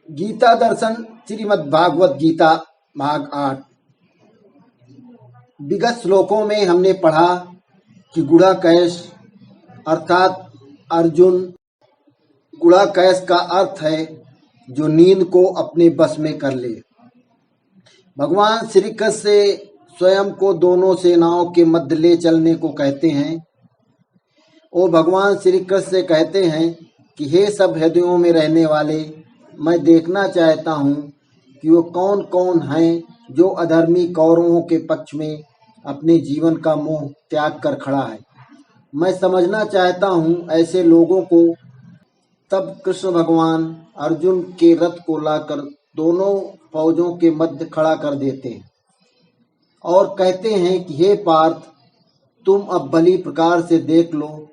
गीता दर्शन श्रीमद् भागवत गीता भाग 8। विगत श्लोकों में हमने पढ़ा कि गुड़ाकेश अर्थात अर्जुन, गुड़ाकेश का अर्थ है जो नींद को अपने बस में कर ले। भगवान श्री कृष्ण से स्वयं को दोनों सेनाओं के मध्य ले चलने को कहते हैं। वो भगवान श्री कृष्ण से कहते हैं कि हे सब हृदयों में रहने वाले, मैं देखना चाहता हूँ कि वो कौन कौन हैं जो अधर्मी कौरवों के पक्ष में अपने जीवन का मोह त्याग कर खड़ा है। मैं समझना चाहता हूँ ऐसे लोगों को। तब कृष्ण भगवान अर्जुन के रथ को लाकर दोनों फौजों के मध्य खड़ा कर देते हैं और कहते हैं कि हे पार्थ, तुम अब भली प्रकार से देख लो,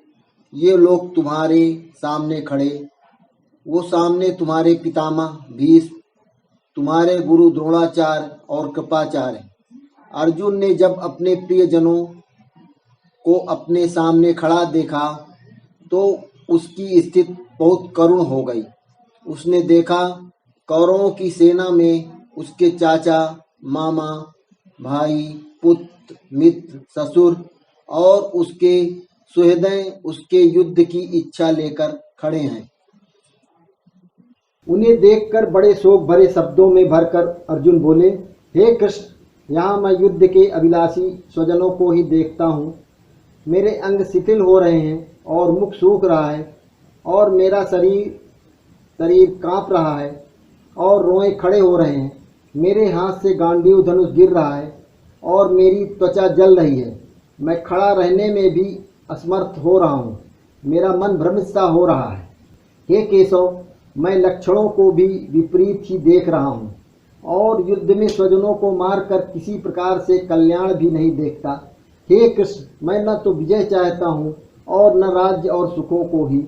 ये लोग तुम्हारे सामने खड़े, वो सामने तुम्हारे पितामह भीष्म, तुम्हारे गुरु द्रोणाचार्य और कृपाचार्य हैं। अर्जुन ने जब अपने प्रियजनों को अपने सामने खड़ा देखा तो उसकी स्थिति बहुत करुण हो गई। उसने देखा कौरवों की सेना में उसके चाचा, मामा, भाई, पुत्र, मित्र, ससुर और उसके सुहृदय उसके युद्ध की इच्छा लेकर खड़े हैं। उन्हें देखकर बड़े शोक भरे शब्दों में भरकर अर्जुन बोले, हे कृष्ण, यहाँ मैं युद्ध के अभिलाषी स्वजनों को ही देखता हूँ। मेरे अंग शिथिल हो रहे हैं और मुख सूख रहा है और मेरा शरीर कांप रहा है और रोए खड़े हो रहे हैं। मेरे हाथ से गांडीव धनुष गिर रहा है और मेरी त्वचा जल रही है। मैं खड़ा रहने में भी असमर्थ हो रहा हूँ। मेरा मन भ्रमित सा हो रहा है। हे केशव, मैं लक्षणों को भी विपरीत ही देख रहा हूँ और युद्ध में स्वजनों को मारकर किसी प्रकार से कल्याण भी नहीं देखता। हे कृष्ण, मैं न तो विजय चाहता हूँ और न राज्य और सुखों को ही।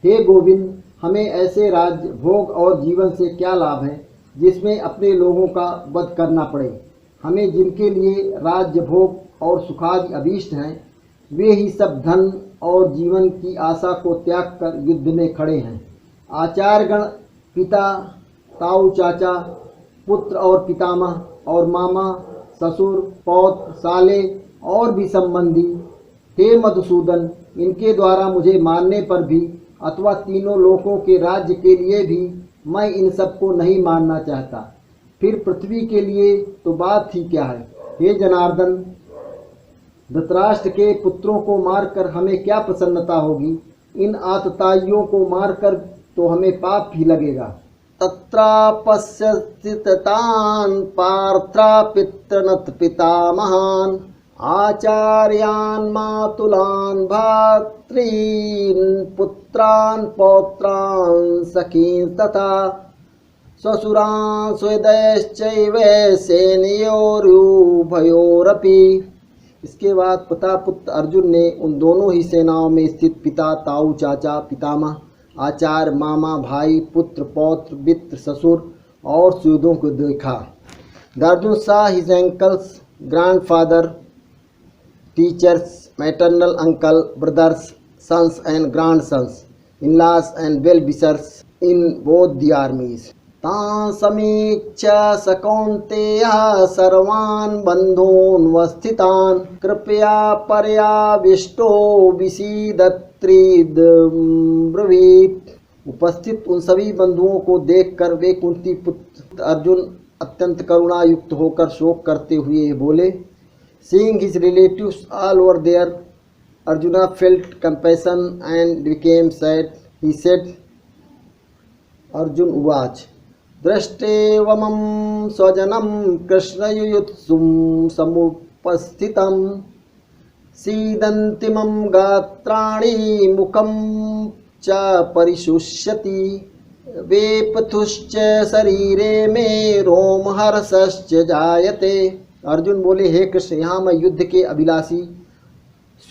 हे गोविंद, हमें ऐसे राज्य भोग और जीवन से क्या लाभ है जिसमें अपने लोगों का वध करना पड़े। हमें जिनके लिए राज्य भोग और सुखादि अभीष्ट हैं, वे ही सब धन और जीवन की आशा को त्याग कर युद्ध में खड़े हैं। आचार्यगण, पिता, ताऊ, चाचा, पुत्र और पितामह और मामा, ससुर, पौत्र, साले और भी संबंधी, हे मधुसूदन, इनके द्वारा मुझे मारने पर भी अथवा तीनों लोकों के राज्य के लिए भी मैं इन सबको नहीं मारना चाहता। फिर पृथ्वी के लिए तो बात ही क्या है। हे जनार्दन, धृतराष्ट्र के पुत्रों को मारकर हमें क्या प्रसन्नता होगी। इन आतताइयों को मारकर तो हमें पाप ही लगेगा। तत्रापश्यतान् पार्थापितृनत पितामहान् आचार्यान् मातुलान् भ्रातॄन् पुत्रान् पौत्रान् सखीन् तथा स्वसुरान् सुहृदयश्चैव सेनयोरुभयोरपि। इसके बाद पिता पुत्र अर्जुन ने उन दोनों ही सेनाओं में स्थित पिता, ताऊ, चाचा, पितामह, आचार्य, मामा, भाई, पुत्र, पौत्र, मित्र, ससुर और सुहृदों को देखा। Arjun saw his uncles, grandfather, teachers, maternal uncle, brothers, sons and grandsons, in-laws and well-wishers in both the armies. तान् समीक्ष्य स कौन्तेयः सर्वान् बन्धून्वस्थितान् कृपया पर्याविष्टो विसीदत्रीद्ब्रवीत्। उपस्थित उन सभी बंधुओं को देखकर वे कुंती पुत्र अर्जुन अत्यंत करुणा युक्त होकर शोक करते हुए बोले। Seeing his relatives all over there, Arjuna felt compassion and became sad. He said, Arjun uvaच दृष्टेवमं स्वजनं कृष्णयुयुत्सुं समुपस्थितं सीदन्तिमं गात्राणि मुखं च परिशुष्यति वेपथुश्च शरीरे में रोमहर्षश्च जायते। अर्जुन बोले, हे कृष्ण, यहाँ मैं युद्ध के अभिलाषी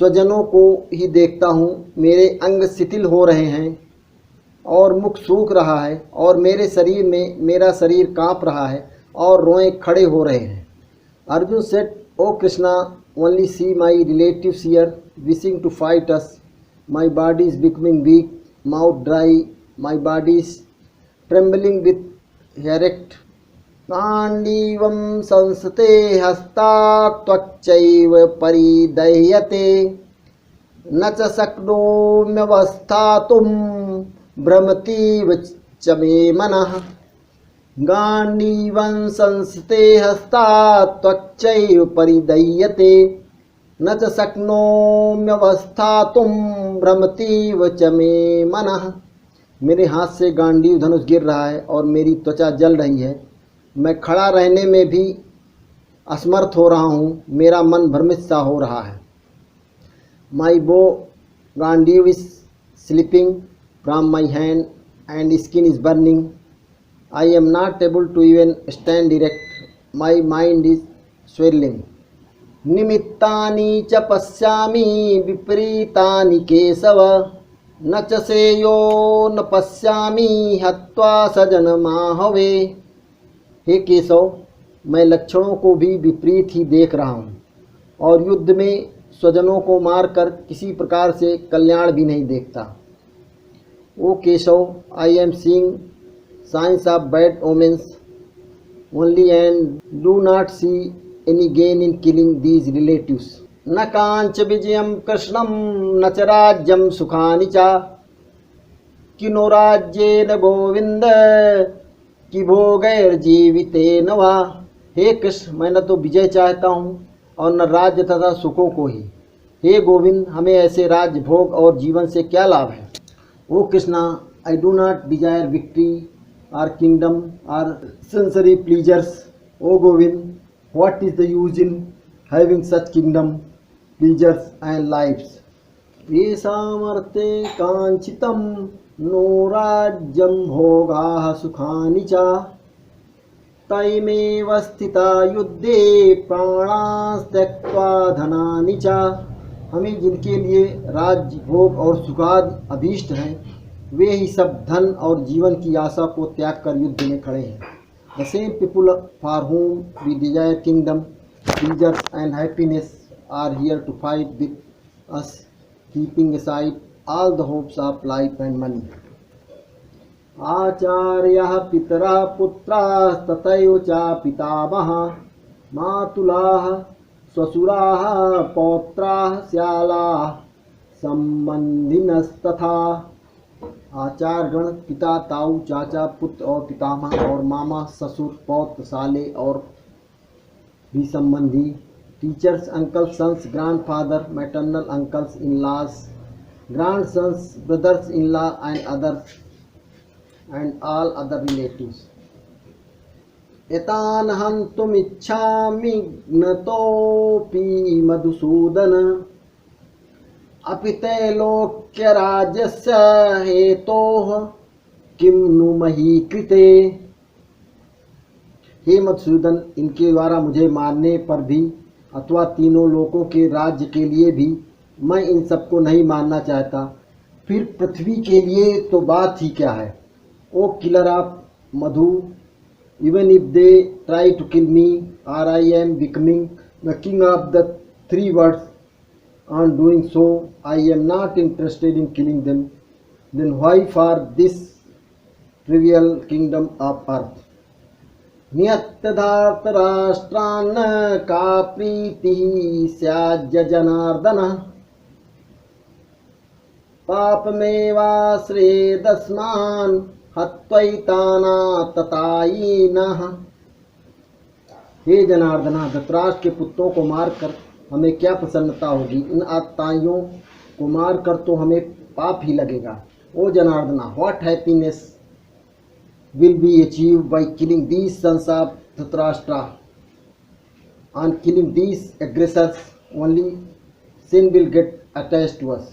स्वजनों को ही देखता हूँ। मेरे अंग शिथिल हो रहे हैं और मुख सूख रहा है और मेरे शरीर में मेरा शरीर कांप रहा है और रोए खड़े हो रहे हैं। Arjun said, O Krishna, only see my relatives here wishing to fight us. My body is becoming weak, mouth dry, my body is trembling with erect. गांडीवं संस्ते हस्तात् त्वच्चैव परिदह्यते न च शक्नोम्यवस्थातुं भ्रमतीव च मे मनः। गांडीवं संस्ते हस्तात् त्वच्चैव परिदह्यते न च शक्नोम्यवस्थातुं भ्रमतीव च मे मनः। मेरे हाथ से गांडीव धनुष गिर रहा है और मेरी त्वचा जल रही है। मैं खड़ा रहने में भी असमर्थ हो रहा हूँ, मेरा मन भ्रमित सा हो रहा है। My bow Gandiv is slipping from my hand and skin is burning. I am not able to even stand erect, my mind is swelling. निमित्तानि च पश्यामि विपरीतानि केशव न च सेयो न पश्यामि हत्वा सजनमाहवे। हे केशव, मैं लक्षणों को भी विपरीत ही देख रहा हूँ और युद्ध में स्वजनों को मारकर किसी प्रकार से कल्याण भी नहीं देखता। O Keshav, I am seeing signs of bad omens only and do not see any gain in killing these relatives. न कांच विजयम कृष्णम न च राज्यम सुखानि च किनो राज्येन गोविंद कि भोगैर्जीवितेन वा। हे कृष्ण, मैं न तो विजय चाहता हूँ और न राज्य तथा सुखों को ही। हे गोविंद, हमें ऐसे राज्य भोग और जीवन से क्या लाभ है। O Krishna, I do not desire victory or kingdom or sensory pleasures. O Govind, what is the use in having such kingdom, pleasures and lives? येषामर्थे कांचितं नो राज्यं भोगाः सुखानि च तैमेव स्थिता युद्धे प्राणान् त्यक्त्वा धनानि च। हमें जिनके लिए राज्य भोग और सुखादि अभीष्ट हैं, वे ही सब धन और जीवन की आशा को त्याग कर युद्ध में खड़े हैं। The same people for whom we desire kingdom, pleasures and happiness are here to fight with us, keeping aside all the hopes of life and money. आचार्यः पितरः पुत्राः तथैव च पितामहः मातुलाः श्वशुराः पौत्राः श्यालाः संबंधिनस्तथा। आचार्यगण पिता, ताऊ, चाचा, पुत्र और पितामह और मामा, ससुर, पौत्र, साले और भी संबंधी। Teachers, uncle, sons, grandfather, maternal uncles, in laws, grandsons, brothers in law and others and all other relatives. एतान् हन्तुमिच्छामि ज्ञतोऽपि मधुसूदन अपि त्रैलोक्य राज्यस्य हेतोः किं नु मही कृते। हे मधुसूदन, इनके द्वारा मुझे मारने पर भी अथवा तीनों लोकों के राज्य के लिए भी मैं इन सबको नहीं मारना चाहता, फिर पृथ्वी के लिए तो बात ही क्या है। O killer of Madhu, even if they try to kill me और I am becoming the king of the three worlds, on doing so I am not interested in killing them, then why for this trivial kingdom of earth? नियतधार्त राष्ट्रान् का प्रीतिः स्याज्य जनार्दन पापमेवाश्रेदस्मान् हत्वैतानाततायिनः। हे जनार्दना, धृतराष्ट्र के पुत्रों को मारकर हमें क्या प्रसन्नता होगी, इन आतताइयों को मार कर तो हमें पाप ही लगेगा। O Janardana, what happiness will be achieved by killing these sons of Dhritarashtra? On killing these aggressors only sin will get attached to us.